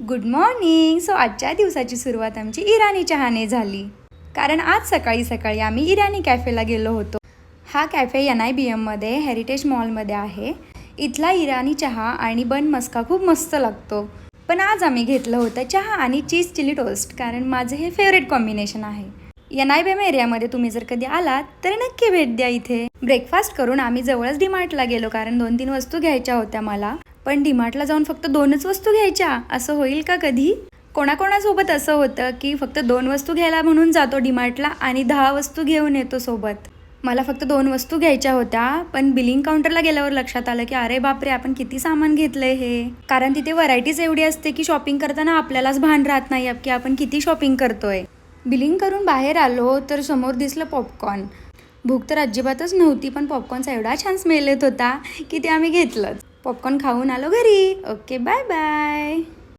Good morning. So आजच्या दिवसाची सुरुवात आमची इराणी चहाने झाली, कारण आज सकाळी सकाळी आम्ही इराणी कॅफेला गेलो होतो. हा कॅफे NIBMमध्ये हेरिटेज मॉलमध्ये आहे. इथला इराणी चहा आणि बन मस्का खूप मस्त लागतो. पण आज आम्ही घेतलं होतं चहा आणि चीज चिली टोस्ट, कारण माझं हे फेवरेट कॉम्बिनेशन आहे. NIBM एरियामध्ये तुम्ही जर कधी आलात तर नक्की भेट द्या इथे. ब्रेकफास्ट करून आम्ही जवळच डीमार्टला गेलो, कारण 2-3 वस्तू घ्यायच्या होत्या मला. पण डीमार्टला जाऊन फक्त 2च वस्तू घ्यायच्या, असं होईल का कधी? कोणाकोणासोबत असं होतं की फक्त 2 वस्तू घ्यायला म्हणून जातो डीमार्टला आणि 10 वस्तू घेऊन येतो सोबत. मला फक्त 2 वस्तू घ्यायच्या होत्या, पण बिलिंग काउंटरला गेल्यावर लक्षात आलं की अरे बापरे, आपण किती सामान घेतलंय हे. कारण तिथे व्हरायटीज एवढी असते की शॉपिंग करताना आपल्यालाच भान राहत नाही की आपण किती शॉपिंग करतोय. बिलिंग करून बाहेर आलो तर समोर दिसलं पॉपकॉर्न. भूक तर अजिबातच नव्हती, पण पॉपकॉर्नचा एवढा छान स्मेल येत होता की ते आम्ही घेतलंच. पॉपकॉर्न खाऊन आलो घरी. Okay, bye bye.